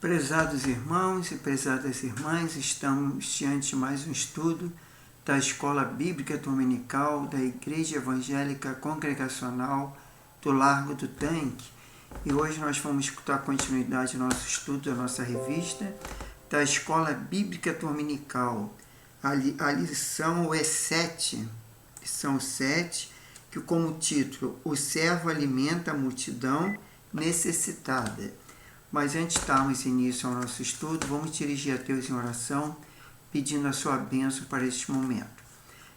Prezados irmãos e prezadas irmãs, estamos diante de mais um estudo da Escola Bíblica Dominical da Igreja Evangélica Congregacional do Largo do Tanque. E hoje nós vamos escutar a continuidade do nosso estudo da nossa revista da Escola Bíblica Dominical. A lição é 7, lição 7, que como título, o servo alimenta a multidão necessitada. Mas antes de darmos início ao nosso estudo, vamos dirigir a Deus em oração, pedindo a sua bênção para este momento.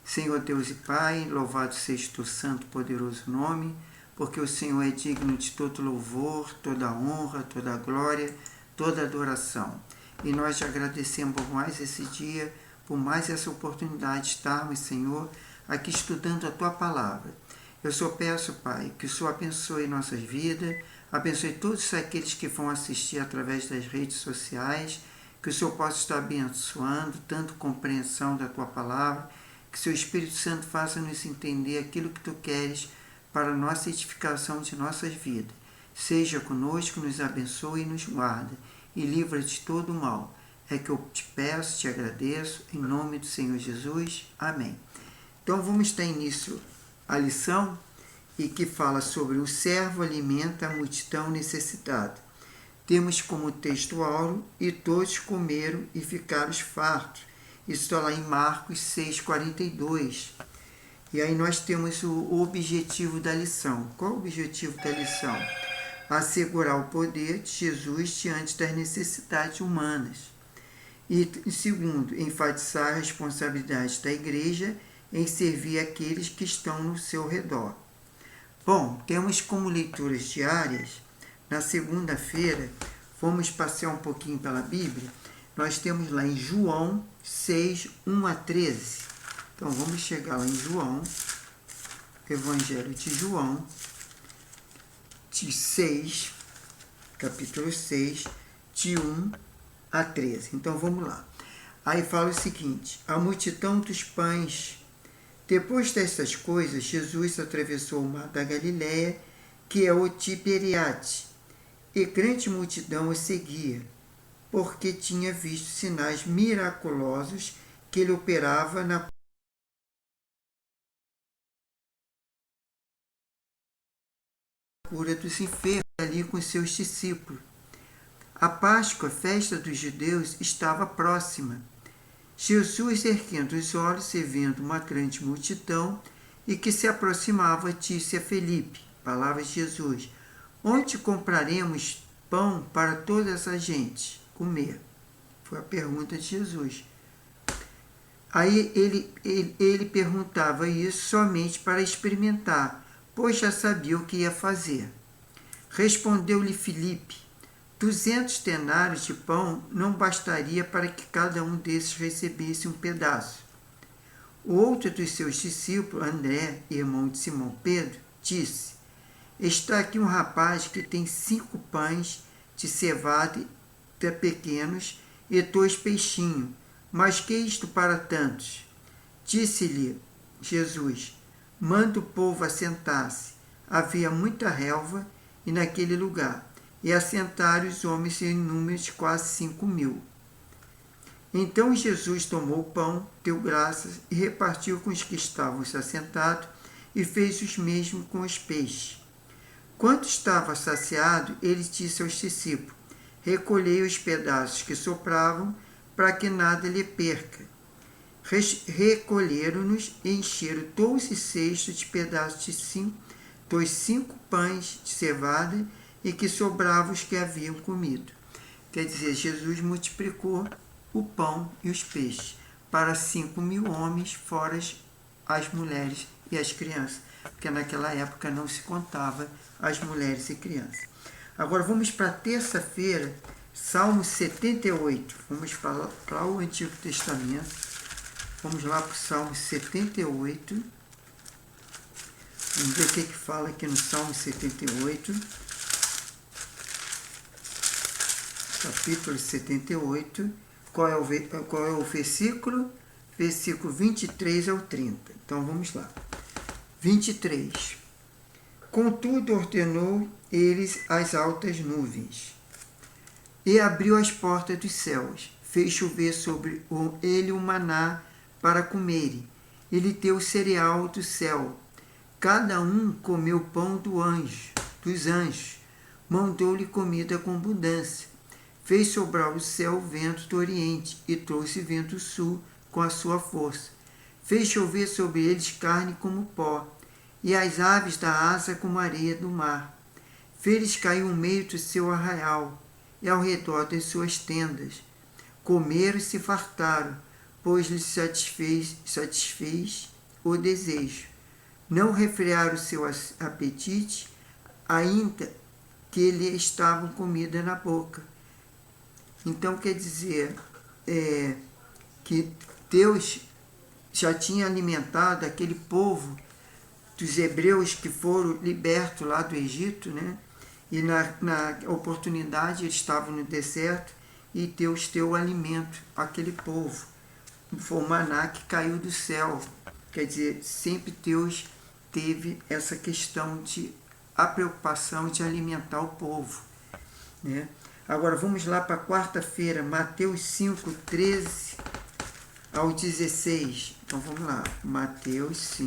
Senhor Deus e Pai, louvado seja o teu santo e poderoso nome, porque o Senhor é digno de todo louvor, toda honra, toda glória, toda adoração. E nós te agradecemos por mais esse dia, por mais essa oportunidade de estarmos, Senhor, aqui estudando a tua palavra. Eu só peço, Pai, que o Senhor abençoe nossas vidas, abençoe todos aqueles que vão assistir através das redes sociais, que o Senhor possa estar abençoando, tanto compreensão da Tua Palavra, que o Seu Espírito Santo faça nos entender aquilo que Tu queres para a nossa edificação de nossas vidas. Seja conosco, nos abençoe e nos guarda, e livra de todo o mal. É que eu te peço, te agradeço, em nome do Senhor Jesus. Amém. Então vamos dar início à lição, e que fala sobre o servo alimenta a multidão necessitada. Temos como texto áureo, e todos comeram e ficaram fartos. Isso está lá em Marcos 6,42. E aí nós temos o objetivo da lição. Qual é o objetivo da lição? Assegurar o poder de Jesus diante das necessidades humanas. E segundo, enfatizar a responsabilidade da igreja em servir aqueles que estão no seu redor. Bom, temos como leituras diárias, na segunda-feira, vamos passear um pouquinho pela Bíblia, nós temos lá em João 6, 1 a 13. Então, vamos chegar lá em João, Evangelho de João, de 6, capítulo 6, de 1 a 13. Então, vamos lá. Aí fala o seguinte, a multidão dos pães. Depois destas coisas, Jesus atravessou o mar da Galileia, que é o Tiberiade, e grande multidão o seguia, porque tinha visto sinais miraculosos que ele operava na cura dos enfermos ali com seus discípulos. A Páscoa, festa dos judeus, estava próxima. Jesus, erguendo os olhos e vendo uma grande multidão e que se aproximava, disse a Felipe, palavras de Jesus, onde compraremos pão para toda essa gente comer? Foi a pergunta de Jesus. Aí ele perguntava isso somente para experimentar, pois já sabia o que ia fazer. Respondeu-lhe Felipe, 200 denários de pão não bastaria para que cada um desses recebesse um pedaço. O outro dos seus discípulos, André, irmão de Simão Pedro, disse, está aqui um rapaz que tem 5 pães de cevada pequenos e 2 peixinhos, mas que isto para tantos? Disse-lhe Jesus, manda o povo assentar-se. Havia muita relva e naquele lugar, e assentaram os homens em número de quase 5.000. Então Jesus tomou o pão, deu graças e repartiu com os que estavam assentados e fez os mesmos com os peixes. Quando estava saciado, ele disse aos discípulos, recolhei os pedaços que sopravam para que nada lhe perca. Recolheram-nos e encheram 12 cestos de pedaços dos 5 pães de cevada e que sobravam os que haviam comido. Quer dizer, Jesus multiplicou o pão e os peixes para 5.000 homens, fora as mulheres e as crianças, porque naquela época não se contava as mulheres e crianças. Agora vamos para terça-feira, Salmo 78. Vamos para o Antigo Testamento. Vamos lá para o Salmo 78. Vamos ver o que fala aqui no Salmo 78. Capítulo 78, qual é o versículo? Versículo 23 ao 30. Então, vamos lá. 23. Contudo, ordenou eles as altas nuvens, E abriu as portas dos céus, fez chover sobre ele o maná para comerem, e lhe deu cereal do céu. Cada um comeu pão dos anjos, mandou-lhe comida com abundância. Fez sobrar o céu o vento do oriente, e trouxe vento do sul com a sua força. Fez chover sobre eles carne como pó, e as aves da asa como areia do mar. Fez cair o meio do seu arraial, e ao redor das suas tendas. Comeram e se fartaram, pois lhes satisfez o desejo. Não refrearam o seu apetite, ainda que lhe estavam comida na boca. Então quer dizer que Deus já tinha alimentado aquele povo dos hebreus que foram libertos lá do Egito, né? E na oportunidade eles estavam no deserto e Deus deu o alimento àquele povo. Foi o maná que caiu do céu. Quer dizer, sempre Deus teve essa questão a preocupação de alimentar o povo, né? Agora vamos lá para quarta-feira, Mateus 5, 13 ao 16. Então vamos lá, Mateus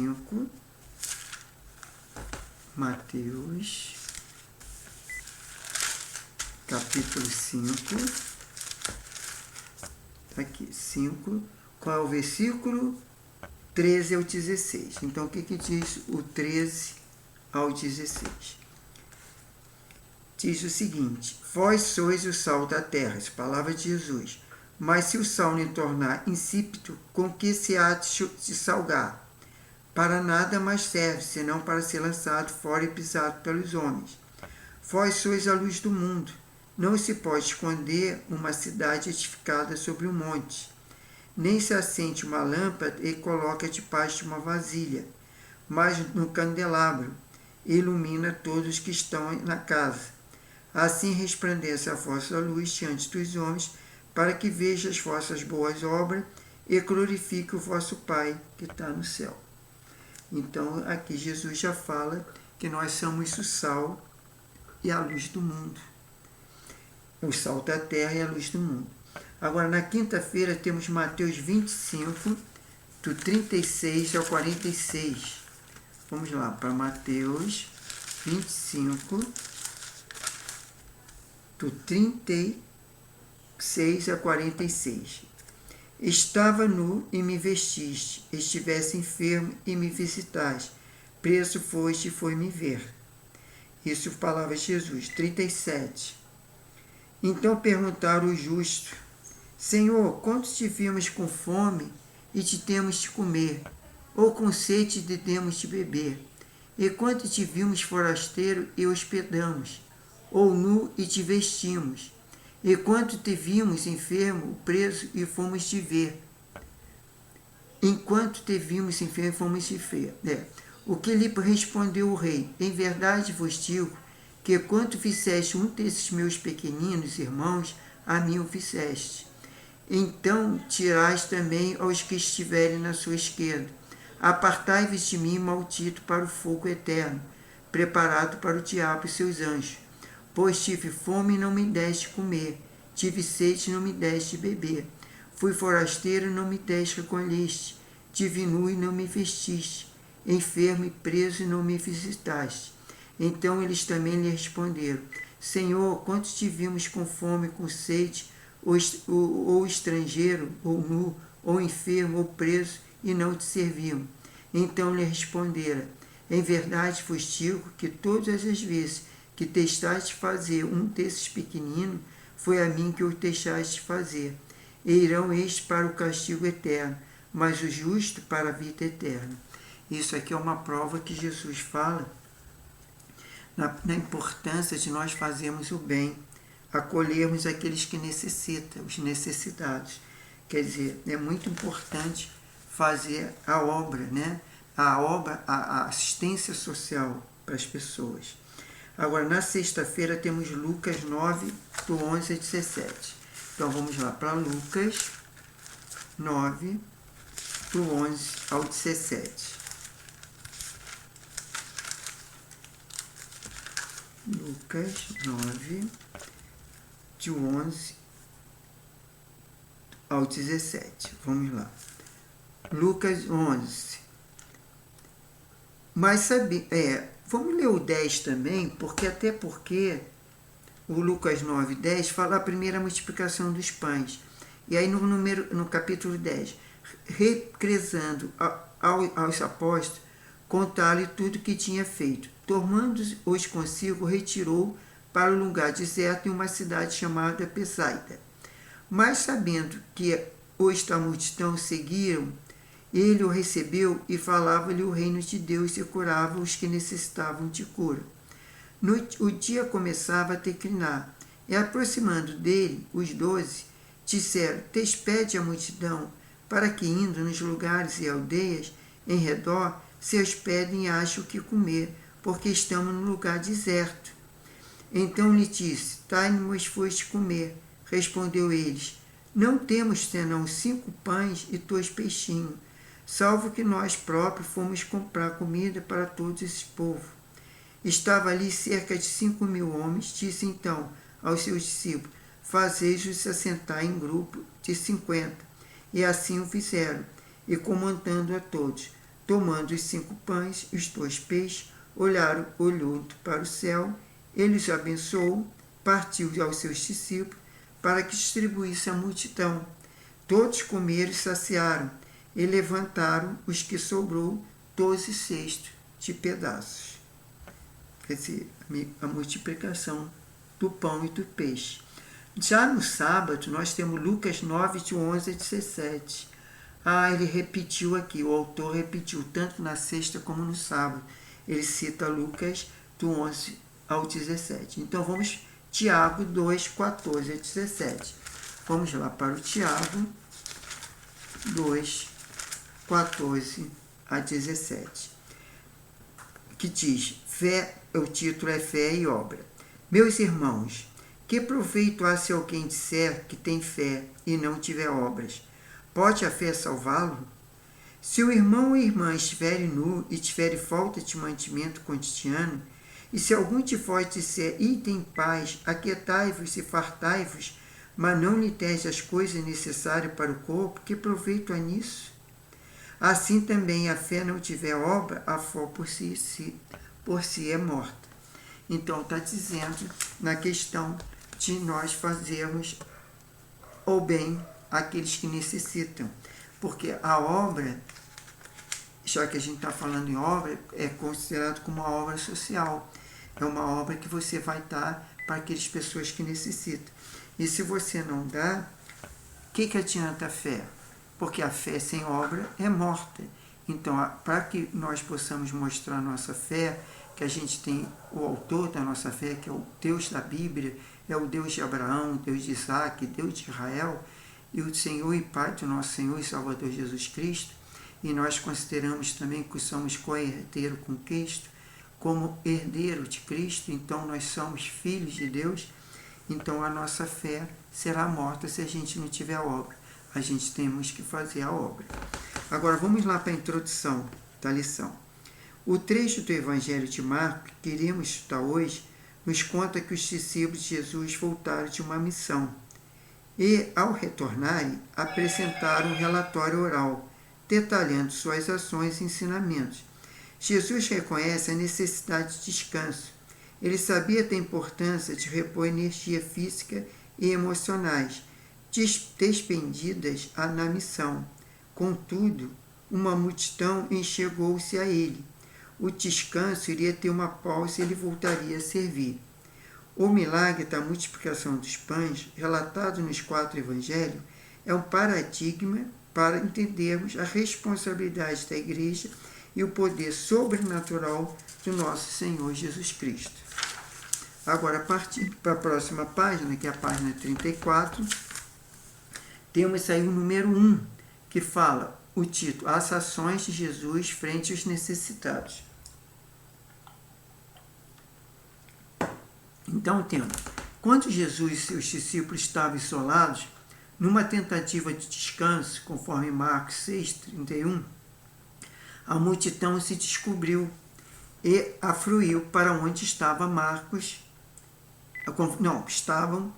capítulo 5, aqui, 5, qual é o versículo? 13 ao 16. Então, o que diz o 13 ao 16? Diz o seguinte: vós sois o sal da terra, as palavras de Jesus. Mas se o sal lhe tornar insípido, com que se há de se salgar? Para nada mais serve, senão para ser lançado fora e pisado pelos homens. Vós sois a luz do mundo. Não se pode esconder uma cidade edificada sobre um monte. Nem se acende uma lâmpada e coloca debaixo de uma vasilha, mas no candelabro, e ilumina todos que estão na casa. Assim resplandece a vossa luz diante dos homens, para que vejam as vossas boas obras e glorifique o vosso Pai que está no céu. Então, aqui Jesus já fala que nós somos o sal e a luz do mundo. O sal da terra e a luz do mundo. Agora, na quinta-feira, temos Mateus 25, do 36 ao 46. Vamos lá, para Mateus 25, do 36 a 46. Estava nu e me vestiste, estivesse enfermo e me visitaste, preso foste e foi me ver. Isso palavra de Jesus. 37. Então perguntaram os justos: Senhor, quando te vimos com fome e te demos de comer, ou com sede e te demos de beber? E quando te vimos forasteiro e hospedamos, ou nu e te vestimos? E quando te vimos enfermo, preso e fomos te ver? Enquanto te vimos enfermo, fomos te ver. O que lhe respondeu o rei: em verdade vos digo que quando fizeste um desses meus pequeninos irmãos, a mim o fizeste. Então tirais também aos que estiverem na sua esquerda. Apartai-vos de mim, maldito, para o fogo eterno, preparado para o diabo e seus anjos. Pois tive fome e não me deste comer, tive sede e não me deste beber. Fui forasteiro e não me deste recolheste, tive nu e não me vestiste, enfermo e preso e não me visitaste. Então eles também lhe responderam: Senhor, quando te vimos com fome, com sede, ou estrangeiro, ou nu, ou enfermo, ou preso, e não te servimos? Então lhe responderam: em verdade vos digo que todas as vezes que deixaste fazer um desses pequeninos, foi a mim que o deixaste fazer. E irão estes para o castigo eterno, mas o justo para a vida eterna. Isso aqui é uma prova que Jesus fala na importância de nós fazermos o bem, acolhermos aqueles que necessitam, os necessitados. Quer dizer, é muito importante fazer a obra, né? A assistência social para as pessoas. Agora, na sexta-feira, temos Lucas 9, do 11 a 17. Então, vamos lá para Lucas 9, do 11 ao 17. Lucas 9, de 11 ao 17. Vamos lá. Lucas 11. Mas vamos ler o 10 também, porque o Lucas 9, 10 fala a primeira multiplicação dos pães. E aí no capítulo 10, recresando aos apóstolos, contar-lhe tudo que tinha feito. Tomando-os consigo, retirou para o lugar deserto em uma cidade chamada Betsaida. Mas sabendo que a multidão seguiam, ele o recebeu e falava-lhe o reino de Deus e curava os que necessitavam de cura. O dia começava a declinar, e aproximando dele, os 12 disseram: despede a multidão, para que, indo nos lugares e aldeias em redor, se hospedem e achem o que comer, porque estamos num lugar deserto. Então lhe disse: dai-nos foste comer. Respondeu eles: não temos senão 5 pães e 2 peixinhos, salvo que nós próprios fomos comprar comida para todo esse povo. Estava ali cerca de 5.000 homens. Disse então aos seus discípulos: fazei-os assentar em grupo de 50. E assim o fizeram, e comandando a todos, tomando os 5 pães e os 2 peixes, olhou para o céu, ele os abençoou, partiu aos seus discípulos, para que distribuísse à multidão. Todos comeram e saciaram, e levantaram os que sobrou 12 cestos de pedaços. Quer dizer, a multiplicação do pão e do peixe. Já no sábado, nós temos Lucas 9, de 11 a 17. Ele repetiu aqui, o autor repetiu, tanto na sexta como no sábado. Ele cita Lucas do 11 ao 17. Então, vamos, Tiago 2, 14 a 17. Vamos lá para o Tiago 2, 14 a 17. Que diz, o título é Fé e Obra. Meus irmãos, que proveito há se alguém disser que tem fé e não tiver obras? Pode a fé salvá-lo? Se o irmão ou irmã estiverem nu e tiverem falta de mantimento cotidiano, e se algum de vós disser, ide em paz, aquietai-vos e fartai-vos, mas não lhe tese as coisas necessárias para o corpo, que proveito há nisso? Assim também a fé não tiver obra, a fé por si é morta. Então está dizendo na questão de nós fazermos o bem àqueles que necessitam. Porque a obra, já que a gente está falando em obra, é considerado como uma obra social. É uma obra que você vai dar para aquelas pessoas que necessitam. E se você não dá, o que adianta a fé? Porque a fé sem obra é morta. Então, para que nós possamos mostrar a nossa fé, que a gente tem o autor da nossa fé, que é o Deus da Bíblia, é o Deus de Abraão, Deus de Isaac, Deus de Israel, e o Senhor e Pai do nosso Senhor e Salvador Jesus Cristo, e nós consideramos também que somos co-herdeiro com Cristo, como herdeiro de Cristo, então nós somos filhos de Deus, então a nossa fé será morta se a gente não tiver obra. A gente temos que fazer a obra. Agora vamos lá para a introdução da lição. O trecho do Evangelho de Marcos que iremos estudar hoje nos conta que os discípulos de Jesus voltaram de uma missão e, ao retornarem, apresentaram um relatório oral, detalhando suas ações e ensinamentos. Jesus reconhece a necessidade de descanso. Ele sabia da importância de repor energia física e emocionais, despendidas na missão. Contudo, uma multidão enxergou-se a ele. O descanso iria ter uma pausa e ele voltaria a servir. O milagre da multiplicação dos pães, relatado nos 4 evangelhos, é um paradigma para entendermos a responsabilidade da igreja e o poder sobrenatural do nosso Senhor Jesus Cristo. Agora, partindo para a próxima página, que é a página 34, temos aí o número 1, que fala o título, As ações de Jesus frente aos necessitados. Então temos, quando Jesus e seus discípulos estavam isolados, numa tentativa de descanso, conforme Marcos 6:31, a multidão se descobriu e afluiu para onde estava estavam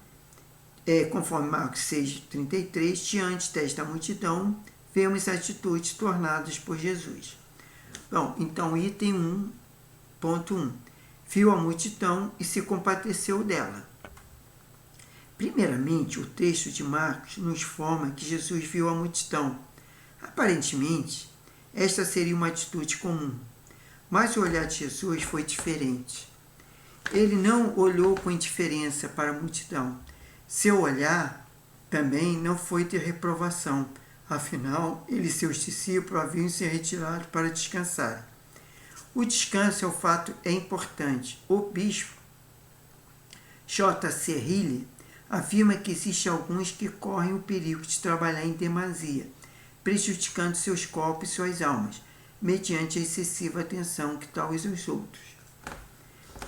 conforme Marcos 6,33, diante desta multidão, vemos atitudes tornadas por Jesus. Bom, então, item 1.1. Viu a multidão e se compadeceu dela. Primeiramente, o texto de Marcos nos informa que Jesus viu a multidão. Aparentemente, esta seria uma atitude comum, mas o olhar de Jesus foi diferente. Ele não olhou com indiferença para a multidão. Seu olhar também não foi de reprovação. Afinal, ele e seus discípulos haviam se retirado para descansar. O descanso é importante. O bispo J.C. Riley afirma que existem alguns que correm o perigo de trabalhar em demasia, prejudicando seus corpos e suas almas, mediante a excessiva atenção que dá aos outros.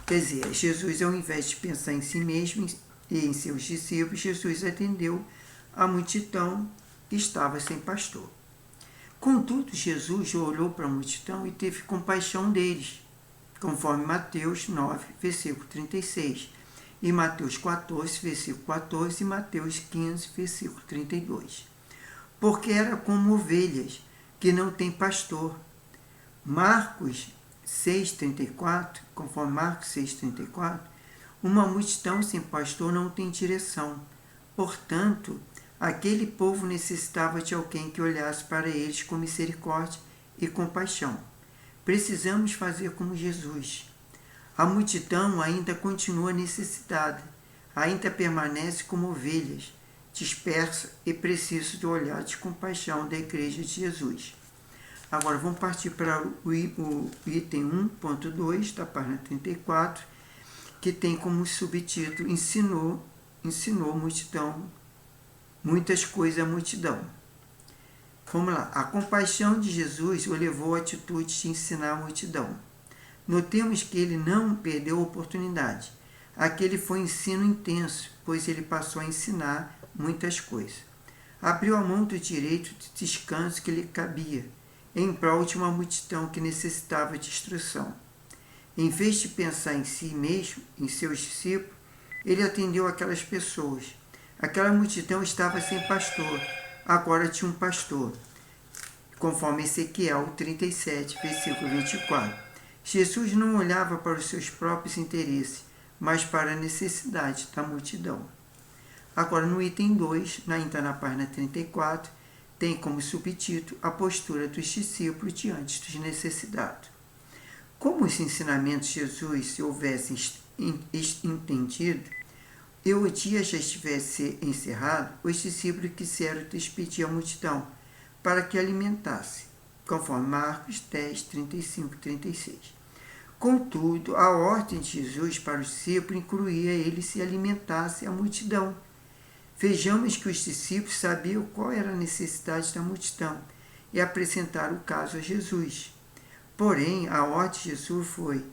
Quer dizer, Jesus, ao invés de pensar em si mesmo e em seus discípulos, Jesus atendeu a multidão que estava sem pastor. Contudo, Jesus olhou para a multidão e teve compaixão deles, conforme Mateus 9, versículo 36, e Mateus 14, versículo 14, e Mateus 15, versículo 32. Porque era como ovelhas que não têm pastor. Marcos 6,34, conforme Marcos 6,34, uma multidão sem pastor não tem direção. Portanto, aquele povo necessitava de alguém que olhasse para eles com misericórdia e compaixão. Precisamos fazer como Jesus. A multidão ainda continua necessitada, ainda permanece como ovelhas, dispersa e precisa do olhar de compaixão da Igreja de Jesus. Agora vamos partir para o item 1.2 da página 34, que tem como subtítulo ensinou multidão, muitas coisas à multidão. Vamos lá. A compaixão de Jesus o levou à atitude de ensinar a multidão. Notemos que ele não perdeu a oportunidade. Aquele foi ensino intenso, pois ele passou a ensinar muitas coisas. Abriu a mão do direito de descanso que lhe cabia, em prol de uma multidão que necessitava de instrução. Em vez de pensar em si mesmo, em seus discípulos, ele atendeu aquelas pessoas. Aquela multidão estava sem pastor, agora tinha um pastor, conforme Ezequiel 37, versículo 24. Jesus não olhava para os seus próprios interesses, mas para a necessidade da multidão. Agora, no item 2, ainda na página 34, tem como subtítulo a postura dos discípulos diante dos necessitados. Como os ensinamentos de Jesus se houvessem entendido e o dia já estivesse encerrado, os discípulos quiseram despedir a multidão para que alimentasse, conforme Marcos 10, 35 e 36. Contudo, a ordem de Jesus para os discípulos incluía ele se alimentasse a multidão. Vejamos que os discípulos sabiam qual era a necessidade da multidão e apresentaram o caso a Jesus. Porém, a ordem de Jesus foi,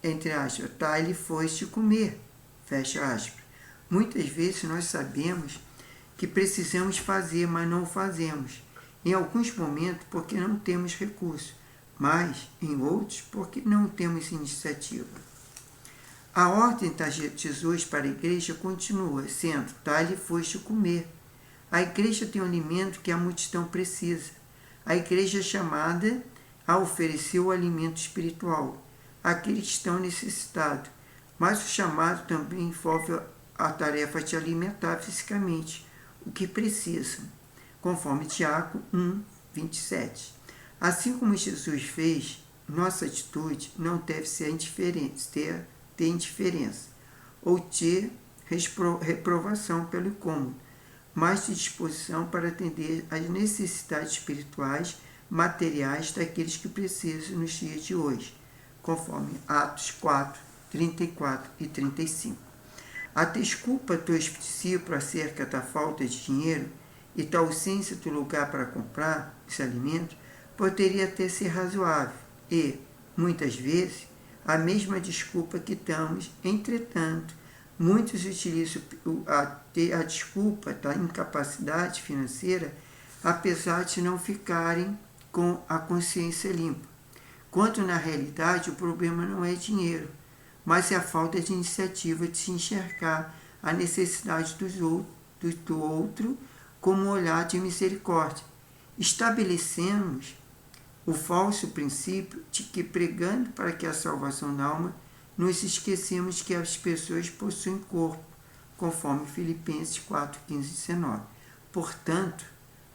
entre aspas, dai-lhe foste comer, fecha aspas. Muitas vezes nós sabemos que precisamos fazer, mas não fazemos. Em alguns momentos, porque não temos recursos, mas em outros, porque não temos iniciativa. A ordem de Jesus para a igreja continua sendo, dai-lhe foste comer. A igreja tem um alimento que a multidão precisa. A igreja é chamada a oferecer o alimento espiritual àqueles que estão necessitados, mas o chamado também envolve a tarefa de alimentar fisicamente o que precisam, conforme Tiago 1, 27. Assim como Jesus fez, nossa atitude não deve ser ter indiferença ou ter reprovação pelo incômodo, mas de disposição para atender às necessidades espirituais, materiais daqueles que precisam nos dias de hoje, conforme Atos 4, 34 e 35. A desculpa dos discípulos acerca da falta de dinheiro e da ausência do lugar para comprar esse alimento poderia até ser razoável e, muitas vezes, a mesma desculpa que damos. Entretanto, muitos utilizam a desculpa da incapacidade financeira, apesar de não ficarem com a consciência limpa, quando na realidade o problema não é dinheiro, mas é a falta de iniciativa de se enxergar a necessidade do outro como um olhar de misericórdia. Estabelecemos o falso princípio de que, pregando para que a salvação da alma, nos esquecemos que as pessoas possuem corpo, conforme Filipenses 4, 15 e 19. Portanto,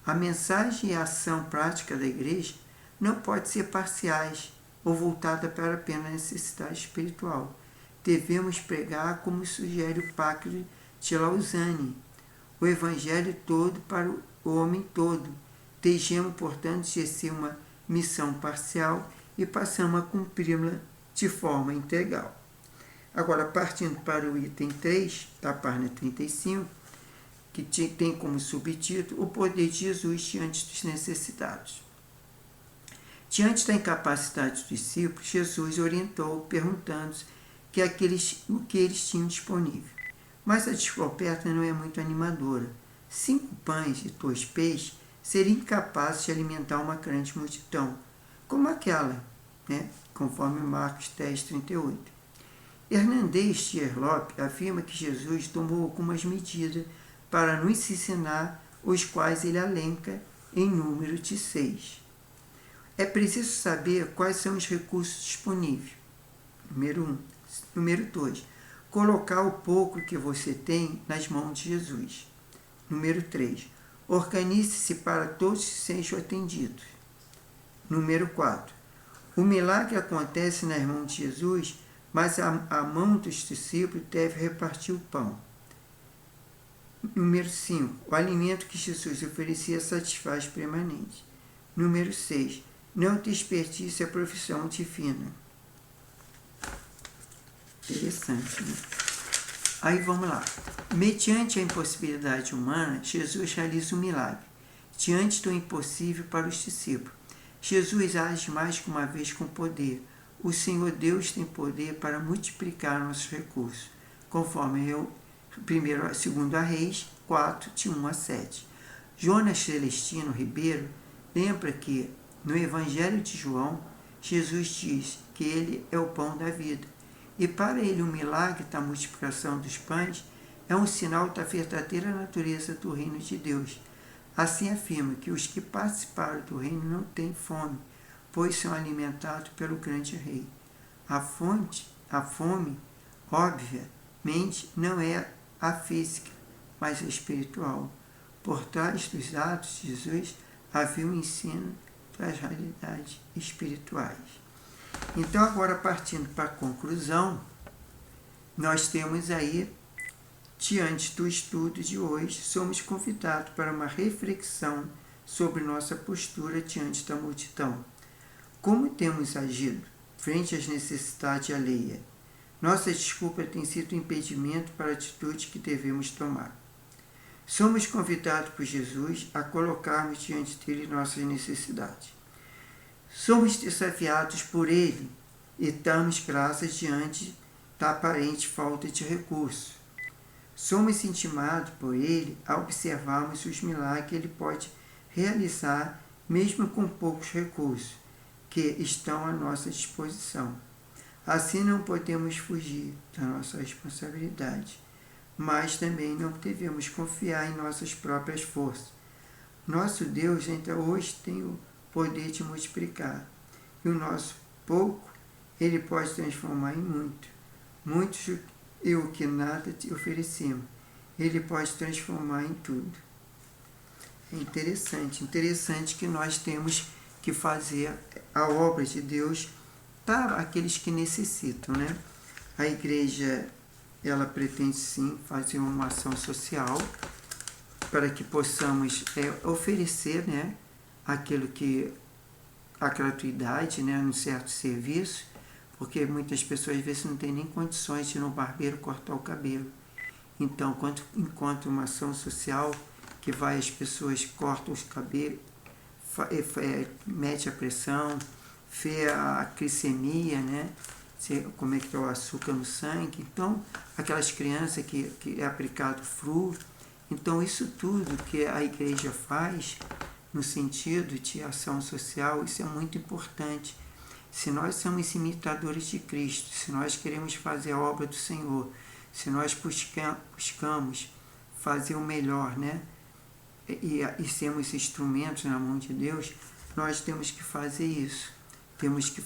a mensagem e a ação prática da Igreja não pode ser parciais ou voltada para apenas a necessidade espiritual. Devemos pregar como sugere o Pacto de Lausanne, o Evangelho todo para o homem todo. Deixemos, portanto, de ser uma missão parcial e passamos a cumpri-la de forma integral. Agora, partindo para o item 3, da página 35, que tem como subtítulo o poder de Jesus diante dos necessitados. Diante da incapacidade dos discípulos, Jesus orientou, perguntando-os o que eles tinham disponível. Mas a descoberta não é muito animadora. 5 pães e 2 peixes seriam incapazes de alimentar uma grande multidão, como aquela, conforme Marcos 10, 38. Hernandes Tierlop afirma que Jesus tomou algumas medidas para nos ensinar, os quais ele elenca em número de 6. É preciso saber quais são os recursos disponíveis. Número 1. Número 2. Colocar o pouco que você tem nas mãos de Jesus. Número 3. Organize-se para todos sejam atendidos. Número 4. O milagre acontece nas mãos de Jesus, mas a mão dos discípulos deve repartir o pão. Número 5. O alimento que Jesus oferecia satisfaz permanente. Número 6. Não desperdice a profissão divina. Interessante, né? Aí vamos lá. Mediante a impossibilidade humana, Jesus realiza um milagre. Diante do impossível para os discípulos, Jesus age mais que uma vez com poder. O Senhor Deus tem poder para multiplicar nossos recursos, conforme 2 Reis 4, de 1 a 7. Jonas Celestino Ribeiro lembra que, no Evangelho de João, Jesus diz que ele é o pão da vida. E para ele o milagre da multiplicação dos pães é um sinal da verdadeira natureza do reino de Deus. Assim afirma que os que participaram do reino não têm fome, pois são alimentados pelo grande rei. A fome, obviamente, não é a física, mas a espiritual. Por trás dos atos de Jesus havia um ensino das realidades espirituais. Então, agora partindo para a conclusão, nós temos aí, diante do estudo de hoje, somos convidados para uma reflexão sobre nossa postura diante da multidão. Como temos agido frente às necessidades alheias? Nossa desculpa tem sido um impedimento para a atitude que devemos tomar. Somos convidados por Jesus a colocarmos diante dele nossas necessidades. Somos desafiados por ele e damos graças diante da aparente falta de recursos. Somos intimados por ele a observarmos os milagres que ele pode realizar mesmo com poucos recursos que estão à nossa disposição. Assim não podemos fugir da nossa responsabilidade, mas também não devemos confiar em nossas próprias forças. Nosso Deus ainda hoje tem o poder de multiplicar, e o nosso pouco ele pode transformar em muito. Muitos e o que nada te oferecemos, ele pode transformar em tudo. É interessante que nós temos que fazer a obra de Deus para aqueles que necessitam, né? A igreja, ela pretende sim fazer uma ação social para que possamos oferecer, né, aquilo que a gratuidade, né, num certo serviço, porque muitas pessoas às vezes não têm nem condições de ir no barbeiro cortar o cabelo. Então, enquanto uma ação social que vai, as pessoas cortam os cabelos, mede a pressão, vê a glicemia, né? Como é que está o açúcar no sangue. Então, aquelas crianças que é aplicado flu. Então, isso tudo que a igreja faz no sentido de ação social, isso é muito importante. Se nós somos imitadores de Cristo, se nós queremos fazer a obra do Senhor, se nós buscamos fazer o melhor, né? E sermos instrumentos na mão de Deus, nós temos que fazer isso. Temos que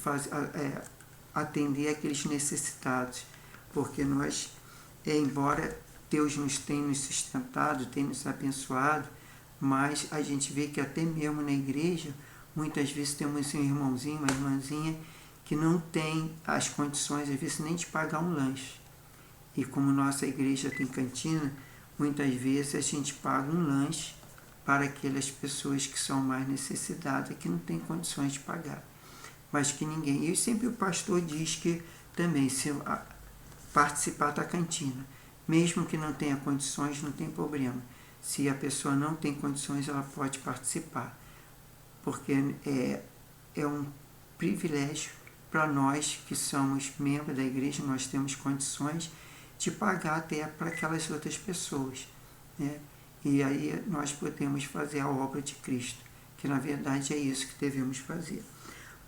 atender aqueles necessitados, porque nós, embora Deus nos tenha nos sustentado, tenha nos abençoado, mas a gente vê que até mesmo na igreja, muitas vezes temos um irmãozinho, uma irmãzinha, que não tem as condições, às vezes, nem de pagar um lanche. E como nossa igreja tem cantina, muitas vezes a gente paga um lanche para aquelas pessoas que são mais necessitadas, que não têm condições de pagar. Mas que ninguém... E sempre o pastor diz que também, se participar da cantina, mesmo que não tenha condições, não tem problema. Se a pessoa não tem condições, ela pode participar. Porque é um privilégio para nós que somos membros da igreja, nós temos condições de pagar até para aquelas outras pessoas, né? E aí nós podemos fazer a obra de Cristo, que na verdade é isso que devemos fazer.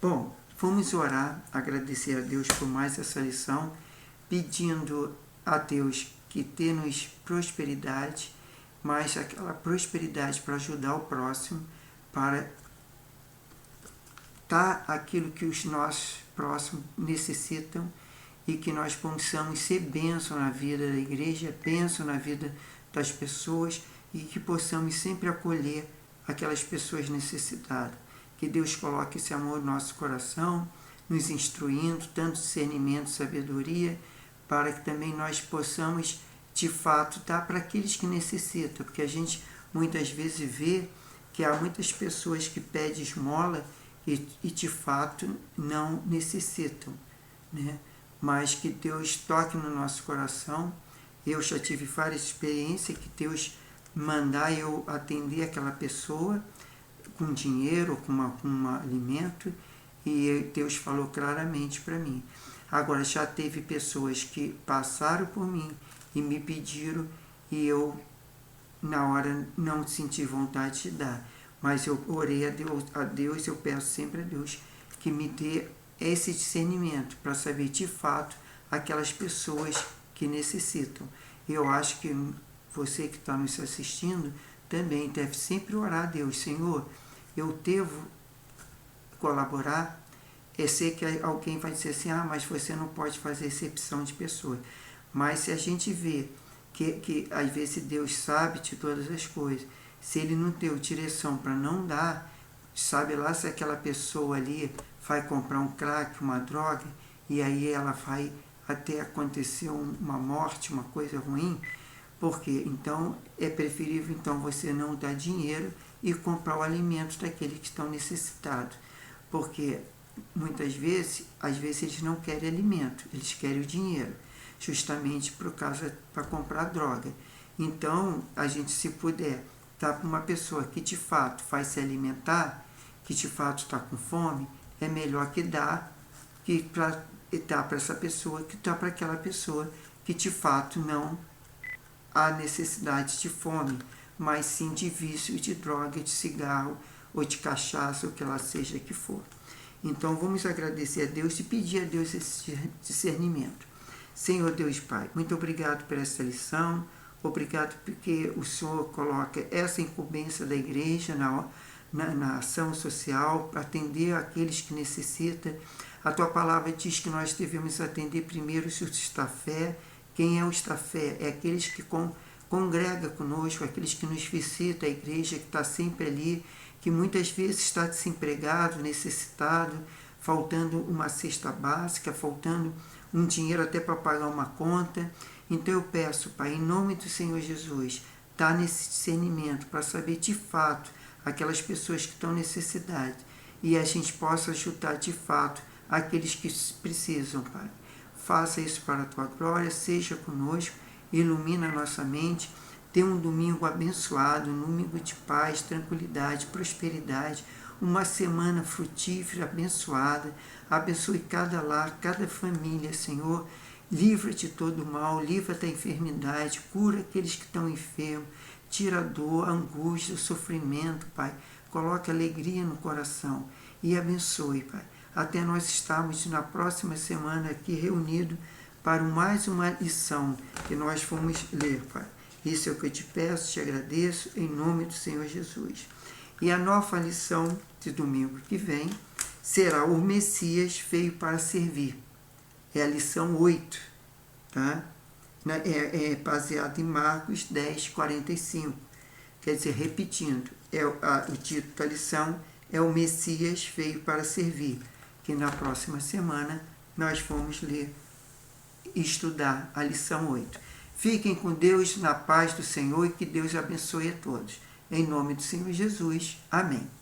Bom, vamos orar, agradecer a Deus por mais essa lição, pedindo a Deus que dê-nos prosperidade, mas aquela prosperidade para ajudar o próximo, para dar aquilo que os nossos próximos necessitam, e que nós possamos ser bênção na vida da igreja, bênção na vida das pessoas, e que possamos sempre acolher aquelas pessoas necessitadas. Que Deus coloque esse amor no nosso coração, nos instruindo, tanto discernimento, sabedoria, para que também nós possamos, de fato, dar para aqueles que necessitam, porque a gente muitas vezes vê que há muitas pessoas que pedem esmola e de fato não necessitam, né? Mas que Deus toque no nosso coração. Eu já tive várias experiências que Deus mandar eu atender aquela pessoa com dinheiro, com um alimento, e Deus falou claramente para mim. Agora, já teve pessoas que passaram por mim e me pediram, e eu, na hora, não senti vontade de dar. Mas eu orei a Deus, eu peço sempre a Deus que me dê esse discernimento para saber de fato aquelas pessoas que necessitam. Eu acho que você que está nos assistindo também deve sempre orar a Deus: Senhor, eu devo colaborar. Eu sei que alguém vai dizer assim: mas você não pode fazer exceção de pessoas. Mas se a gente vê que às vezes Deus sabe de todas as coisas, se Ele não deu direção para não dar, sabe lá se aquela pessoa ali vai comprar um crack, uma droga, e aí ela vai até acontecer uma morte, uma coisa ruim. Porque então é preferível então você não dar dinheiro e comprar o alimento daqueles que estão necessitados. Porque muitas vezes, às vezes eles não querem alimento, eles querem o dinheiro, justamente para comprar droga. Então, a gente, se puder dar para uma pessoa que de fato vai se alimentar, que de fato está com fome, é melhor que dar para essa pessoa, que dá para aquela pessoa que de fato não há necessidade de fome, mas sim de vício, de droga, de cigarro, ou de cachaça, ou que ela seja que for. Então vamos agradecer a Deus e pedir a Deus esse discernimento. Senhor Deus Pai, muito obrigado por essa lição, obrigado porque o Senhor coloca essa incumbência da igreja na ação social, para atender aqueles que necessitam. A Tua palavra diz que nós devemos atender primeiro os estafé. Quem é o estafé? É aqueles que congregam conosco, aqueles que nos visitam, a igreja que está sempre ali, que muitas vezes está desempregado, necessitado, faltando uma cesta básica, faltando um dinheiro até para pagar uma conta. Então eu peço, Pai, em nome do Senhor Jesus, dá nesse discernimento para saber de fato aquelas pessoas que estão em necessidade, e a gente possa ajudar de fato aqueles que precisam, Pai. Faça isso para a Tua glória, seja conosco, ilumina a nossa mente, dê um domingo abençoado, um domingo de paz, tranquilidade, prosperidade, uma semana frutífera, abençoada. Abençoe cada lar, cada família, Senhor. Livra de todo mal, livra da enfermidade, cura aqueles que estão enfermos, tira a dor, a angústia, o sofrimento, Pai. Coloque alegria no coração e abençoe, Pai. Até nós estarmos na próxima semana aqui reunidos para mais uma lição que nós fomos ler, Pai. Isso é o que eu te peço, te agradeço, em nome do Senhor Jesus. E a nova lição de domingo que vem será: o Messias veio para servir. É a lição 8, tá? É baseado em Marcos 10, 45. Quer dizer, repetindo, o título da lição é: o Messias veio para servir, que na próxima semana nós vamos ler e estudar a lição 8. Fiquem com Deus, na paz do Senhor, e que Deus abençoe a todos. Em nome do Senhor Jesus. Amém.